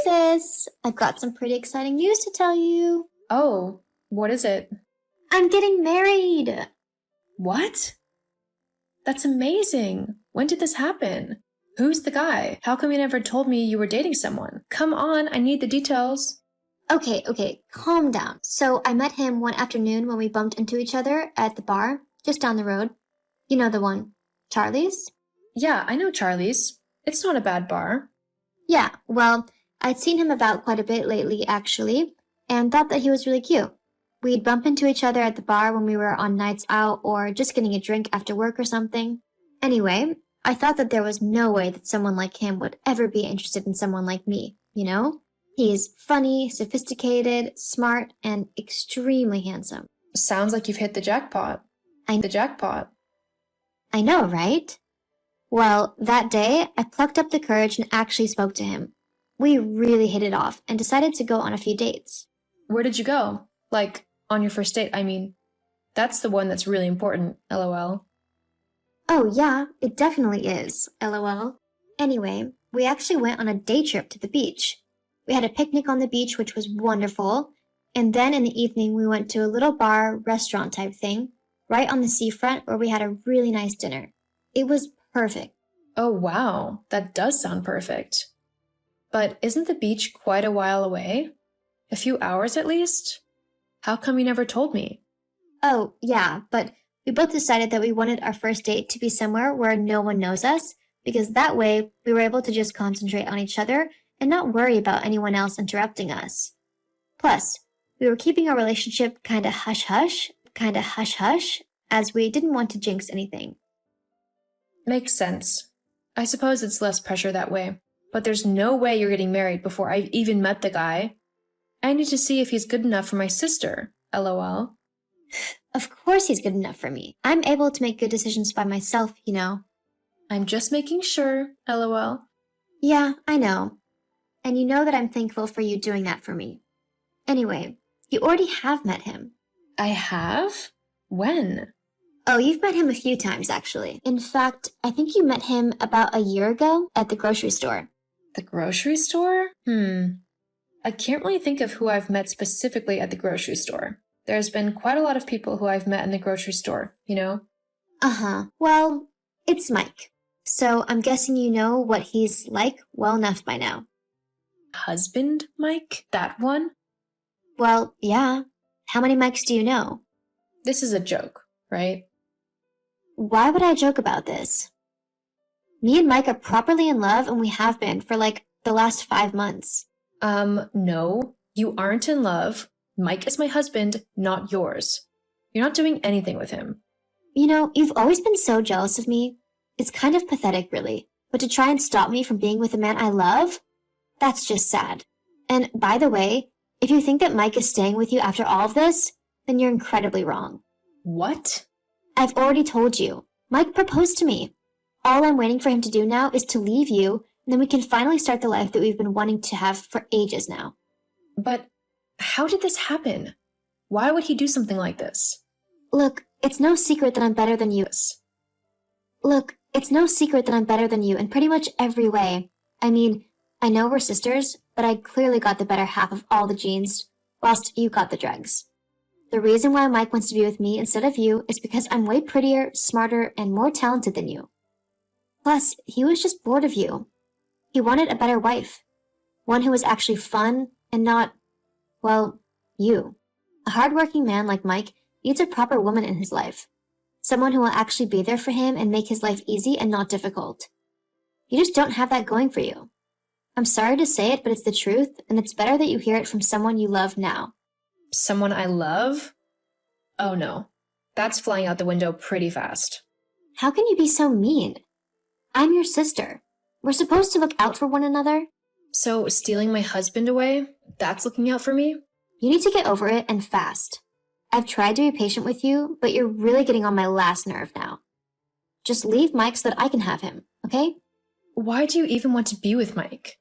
sis. I've got some pretty exciting news to tell you. Oh, what is it? I'm getting married. What? That's amazing. When did this happen? Who's the guy? How come you never told me you were dating someone? Come on, I need the details. Okay, calm down. So I met him one afternoon when we bumped into each other at the bar, just down the road. You know the one, Charlie's? Yeah, I know Charlie's. It's not a bad bar. Yeah, well, I'd seen him about quite a bit lately, actually, and thought that he was really cute. We'd bump into each other at the bar when we were on nights out or just getting a drink after work or something. Anyway, I thought that there was no way that someone like him would ever be interested in someone like me, you know? He's funny, sophisticated, smart, and extremely handsome. Sounds like you've hit the jackpot. The jackpot. I know, right? Well, that day, I plucked up the courage and actually spoke to him. We really hit it off and decided to go on a few dates. Where did you go? Like, on your first date, I mean. That's the one that's really important, LOL. Oh yeah, it definitely is, LOL. Anyway, we actually went on a day trip to the beach. We had a picnic on the beach, which was wonderful, and then in the evening we went to a little bar, restaurant type thing, right on the seafront where we had a really nice dinner. It was perfect. Oh wow, that does sound perfect. But isn't the beach quite a while away? A few hours at least? How come you never told me? Oh, yeah, but we both decided that we wanted our first date to be somewhere where no one knows us, because that way we were able to just concentrate on each other and not worry about anyone else interrupting us. Plus, we were keeping our relationship kinda hush-hush, as we didn't want to jinx anything. Makes sense. I suppose it's less pressure that way. But there's no way you're getting married before I've even met the guy. I need to see if he's good enough for my sister, LOL. Of course he's good enough for me. I'm able to make good decisions by myself, you know. I'm just making sure, LOL. Yeah, I know. And you know that I'm thankful for you doing that for me. Anyway, you already have met him. I have? When? Oh, you've met him a few times, actually. In fact, I think you met him about a year ago at the grocery store. The grocery store? I can't really think of who I've met specifically at the grocery store. There's been quite a lot of people who I've met in the grocery store, you know? Uh-huh. Well, it's Mike. So I'm guessing you know what he's like well enough by now. Husband Mike? That one? Well, yeah. How many Mikes do you know? This is a joke, right? Why would I joke about this? Me and Mike are properly in love, and we have been for like the last 5 months. No, you aren't in love. Mike is my husband, not yours. You're not doing anything with him. You know, you've always been so jealous of me. It's kind of pathetic, really. But to try and stop me from being with a man I love? That's just sad. And by the way, if you think that Mike is staying with you after all of this, then you're incredibly wrong. What? I've already told you. Mike proposed to me. All I'm waiting for him to do now is to leave you, and then we can finally start the life that we've been wanting to have for ages now. But how did this happen? Why would he do something like this? Look, it's no secret that I'm better than you. In pretty much every way. I mean, I know we're sisters, but I clearly got the better half of all the genes, whilst you got the drugs. The reason why Mike wants to be with me instead of you is because I'm way prettier, smarter, and more talented than you. Plus, he was just bored of you. He wanted a better wife. One who was actually fun and not, well, you. A hardworking man like Mike needs a proper woman in his life. Someone who will actually be there for him and make his life easy and not difficult. You just don't have that going for you. I'm sorry to say it, but it's the truth, and it's better that you hear it from someone you love now. Someone I love? Oh no, that's flying out the window pretty fast. How can you be so mean? I'm your sister. We're supposed to look out for one another. So stealing my husband away, that's looking out for me? You need to get over it, and fast. I've tried to be patient with you, but you're really getting on my last nerve now. Just leave Mike so that I can have him, okay? Why do you even want to be with Mike?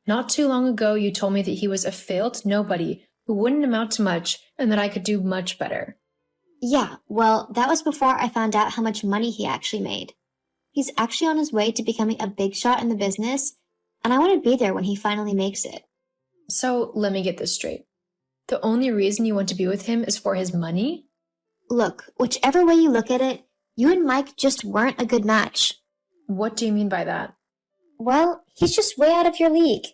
Not too long ago, you told me that he was a failed nobody who wouldn't amount to much and that I could do much better. Yeah, well, that was before I found out how much money he actually made. He's actually on his way to becoming a big shot in the business, and I want to be there when he finally makes it. So let me get this straight. The only reason you want to be with him is for his money? Look, whichever way you look at it, you and Mike just weren't a good match. What do you mean by that? Well, he's just way out of your league.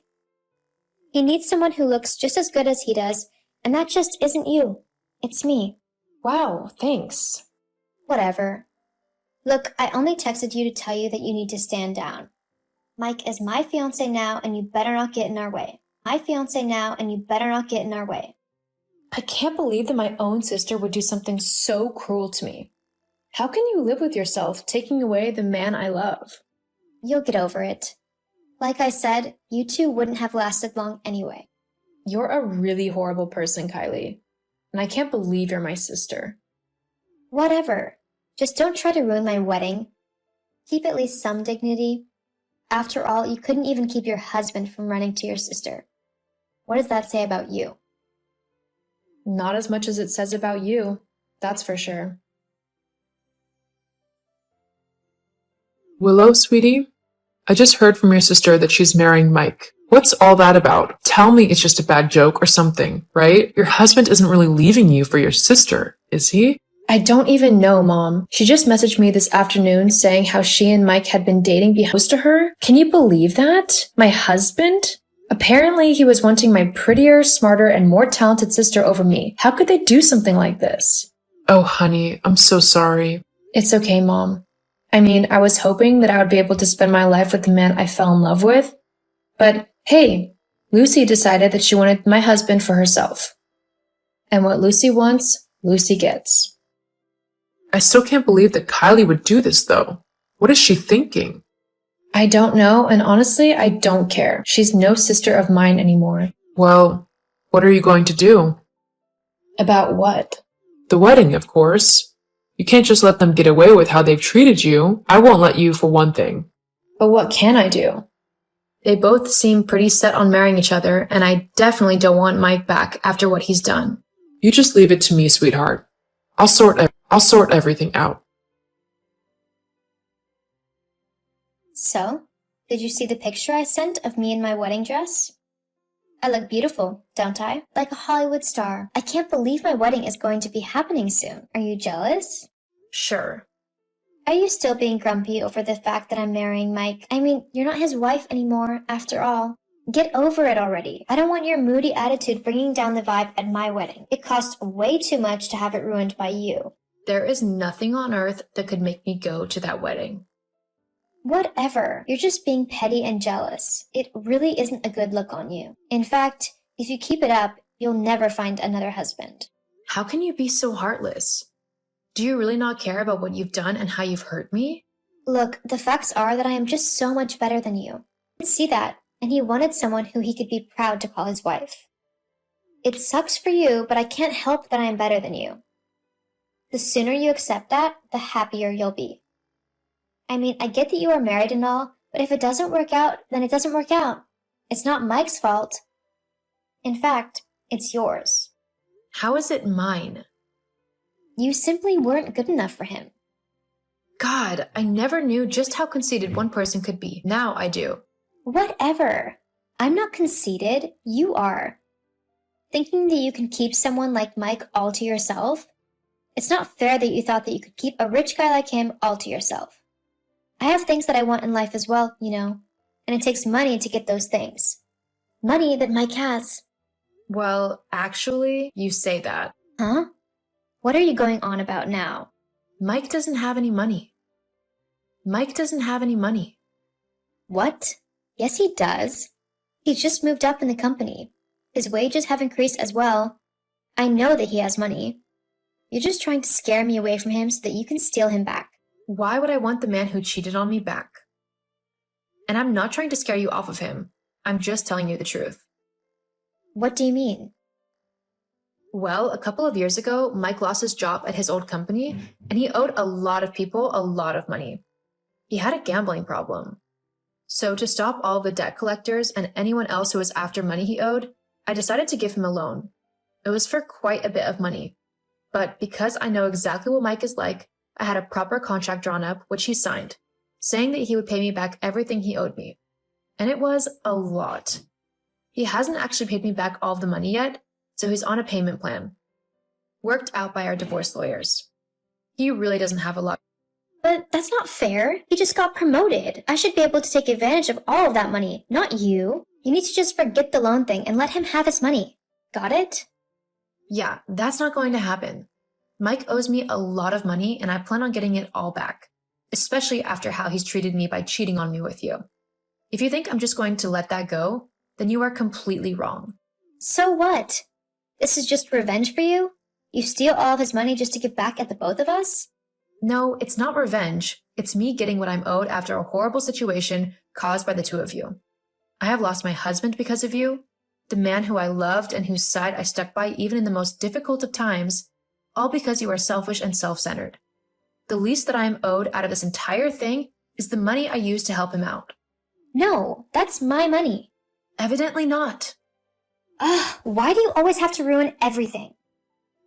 He needs someone who looks just as good as he does, and that just isn't you. It's me. Wow, thanks. Whatever. Look, I only texted you to tell you that you need to stand down. Mike is my fiancé now, and you better not get in our way. My fiancé now, and you better not get in our way. I can't believe that my own sister would do something so cruel to me. How can you live with yourself taking away the man I love? You'll get over it. Like I said, you two wouldn't have lasted long anyway. You're a really horrible person, Kylie. And I can't believe you're my sister. Whatever. Just don't try to ruin my wedding. Keep at least some dignity. After all, you couldn't even keep your husband from running to your sister. What does that say about you? Not as much as it says about you, that's for sure. Willow, sweetie, I just heard from your sister that she's marrying Mike. What's all that about? Tell me it's just a bad joke or something, right? Your husband isn't really leaving you for your sister, is he? I don't even know, Mom. She just messaged me this afternoon saying how she and Mike had been dating close to her. Can you believe that? My husband? Apparently, he was wanting my prettier, smarter, and more talented sister over me. How could they do something like this? Oh, honey, I'm so sorry. It's okay, Mom. I mean, I was hoping that I would be able to spend my life with the man I fell in love with. But hey, Lucy decided that she wanted my husband for herself. And what Lucy wants, Lucy gets. I still can't believe that Kylie would do this, though. What is she thinking? I don't know, and honestly, I don't care. She's no sister of mine anymore. Well, what are you going to do? About what? The wedding, of course. You can't just let them get away with how they've treated you. I won't let you, for one thing. But what can I do? They both seem pretty set on marrying each other, and I definitely don't want Mike back after what he's done. You just leave it to me, sweetheart. I'll sort everything out. So, did you see the picture I sent of me in my wedding dress? I look beautiful, don't I? Like a Hollywood star. I can't believe my wedding is going to be happening soon. Are you jealous? Sure. Are you still being grumpy over the fact that I'm marrying Mike? I mean, you're not his wife anymore, after all. Get over it already. I don't want your moody attitude bringing down the vibe at my wedding. It costs way too much to have it ruined by you. There is nothing on earth that could make me go to that wedding. Whatever. You're just being petty and jealous. It really isn't a good look on you. In fact, if you keep it up, you'll never find another husband. How can you be so heartless? Do you really not care about what you've done and how you've hurt me? Look, the facts are that I am just so much better than you. I can see that, and he wanted someone who he could be proud to call his wife. It sucks for you, but I can't help that I am better than you. The sooner you accept that, the happier you'll be. I mean, I get that you are married and all, but if it doesn't work out, then it doesn't work out. It's not Mike's fault. In fact, it's yours. How is it mine? You simply weren't good enough for him. God, I never knew just how conceited one person could be. Now I do. Whatever. I'm not conceited. You are. Thinking that you can keep someone like Mike all to yourself? It's not fair that you thought that you could keep a rich guy like him all to yourself. I have things that I want in life as well, you know, and it takes money to get those things. Money that Mike has. Well, actually, you say that. Huh? What are you going on about now? Mike doesn't have any money. Mike doesn't have any money. What? Yes, he does. He's just moved up in the company. His wages have increased as well. I know that he has money. You're just trying to scare me away from him so that you can steal him back. Why would I want the man who cheated on me back? And I'm not trying to scare you off of him. I'm just telling you the truth. What do you mean? Well, a couple of years ago, Mike lost his job at his old company, and he owed a lot of people a lot of money. He had a gambling problem. So to stop all the debt collectors and anyone else who was after money he owed, I decided to give him a loan. It was for quite a bit of money. But because I know exactly what Mike is like, I had a proper contract drawn up, which he signed, saying that he would pay me back everything he owed me. And it was a lot. He hasn't actually paid me back all of the money yet, so he's on a payment plan. Worked out by our divorce lawyers. He really doesn't have a lot. But that's not fair. He just got promoted. I should be able to take advantage of all of that money, not you. You need to just forget the loan thing and let him have his money. Got it? Yeah, that's not going to happen. Mike owes me a lot of money and I plan on getting it all back, especially after how he's treated me by cheating on me with you. If you think I'm just going to let that go, then you are completely wrong. So what? This is just revenge for you? You steal all of his money just to get back at the both of us? No, it's not revenge. It's me getting what I'm owed after a horrible situation caused by the two of you. I have lost my husband because of you, the man who I loved and whose side I stuck by even in the most difficult of times, all because you are selfish and self-centered. The least that I am owed out of this entire thing is the money I used to help him out. No, that's my money. Evidently not. Ugh, why do you always have to ruin everything?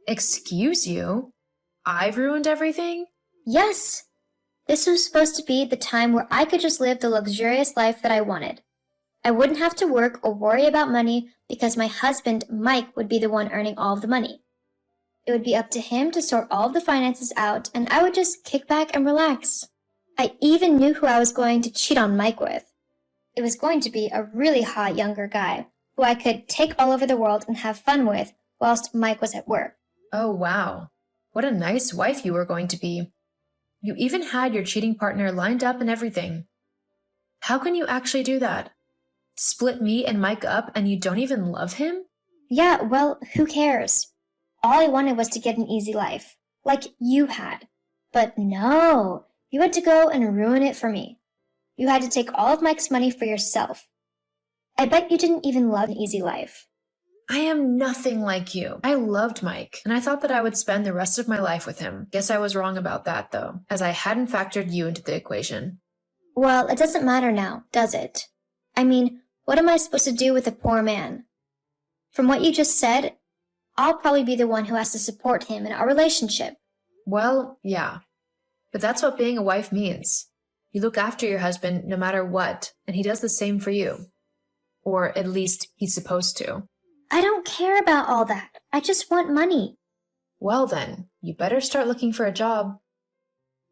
Excuse you? I've ruined everything? Yes. This was supposed to be the time where I could just live the luxurious life that I wanted. I wouldn't have to work or worry about money because my husband, Mike, would be the one earning all of the money. It would be up to him to sort all of the finances out, and I would just kick back and relax. I even knew who I was going to cheat on Mike with. It was going to be a really hot younger guy who I could take all over the world and have fun with whilst Mike was at work. Oh, wow. What a nice wife you were going to be. You even had your cheating partner lined up and everything. How can you actually do that? Split me and Mike up and you don't even love him? Yeah, well, who cares? All I wanted was to get an easy life, like you had. But no, you had to go and ruin it for me. You had to take all of Mike's money for yourself. I bet you didn't even love an easy life. I am nothing like you. I loved Mike, and I thought that I would spend the rest of my life with him. Guess I was wrong about that, though, as I hadn't factored you into the equation. Well, it doesn't matter now, does it? I mean, what am I supposed to do with a poor man? From what you just said, I'll probably be the one who has to support him in our relationship. Well, yeah. But that's what being a wife means. You look after your husband no matter what, and he does the same for you. Or at least he's supposed to. I don't care about all that. I just want money. Well then, you better start looking for a job.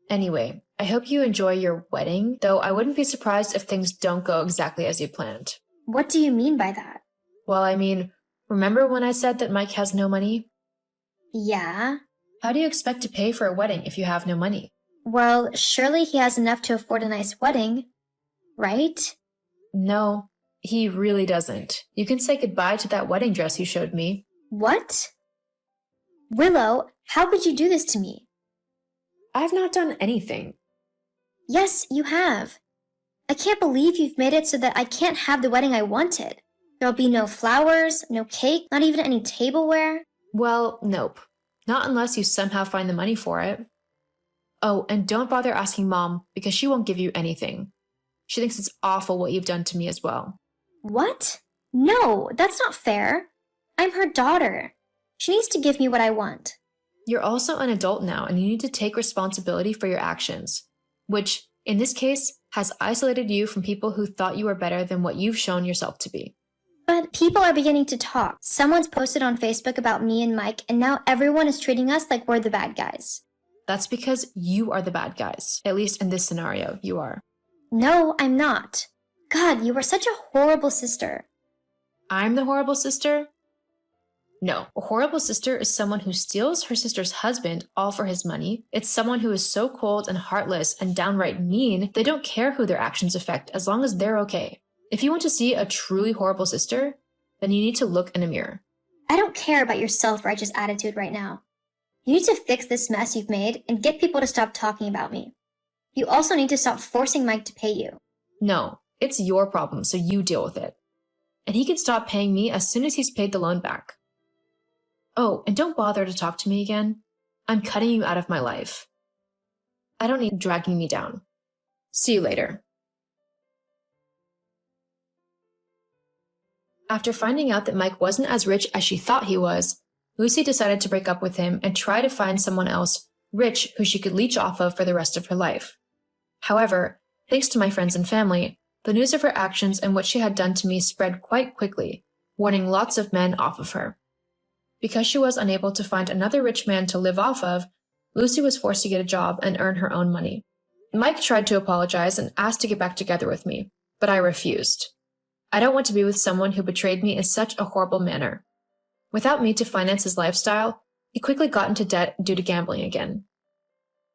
Anyway, I hope you enjoy your wedding, though I wouldn't be surprised if things don't go exactly as you planned. What do you mean by that? Well, I mean, remember when I said that Mike has no money? Yeah. How do you expect to pay for a wedding if you have no money? Well, surely he has enough to afford a nice wedding, right? No, he really doesn't. You can say goodbye to that wedding dress you showed me. What? Willow, how could you do this to me? I've not done anything. Yes, you have. I can't believe you've made it so that I can't have the wedding I wanted. There'll be no flowers, no cake, not even any tableware. Well, nope. Not unless you somehow find the money for it. Oh, and don't bother asking Mom, because she won't give you anything. She thinks it's awful what you've done to me as well. What? No, that's not fair. I'm her daughter. She needs to give me what I want. You're also an adult now, and you need to take responsibility for your actions, which, in this case, has isolated you from people who thought you were better than what you've shown yourself to be. But people are beginning to talk. Someone's posted on Facebook about me and Mike, and now everyone is treating us like we're the bad guys. That's because you are the bad guys. At least in this scenario, you are. No, I'm not. God, you are such a horrible sister. I'm the horrible sister? No, a horrible sister is someone who steals her sister's husband all for his money. It's someone who is so cold and heartless and downright mean, they don't care who their actions affect as long as they're okay. If you want to see a truly horrible sister, then you need to look in a mirror. I don't care about your self-righteous attitude right now. You need to fix this mess you've made and get people to stop talking about me. You also need to stop forcing Mike to pay you. No, it's your problem, so you deal with it. And he can stop paying me as soon as he's paid the loan back. Oh, and don't bother to talk to me again. I'm cutting you out of my life. I don't need you dragging me down. See you later. After finding out that Mike wasn't as rich as she thought he was, Lucy decided to break up with him and try to find someone else rich who she could leech off of for the rest of her life. However, thanks to my friends and family, the news of her actions and what she had done to me spread quite quickly, warning lots of men off of her. Because she was unable to find another rich man to live off of, Lucy was forced to get a job and earn her own money. Mike tried to apologize and asked to get back together with me, but I refused. I don't want to be with someone who betrayed me in such a horrible manner. Without me to finance his lifestyle, he quickly got into debt due to gambling again.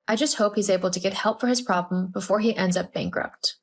I just hope he's able to get help for his problem before he ends up bankrupt.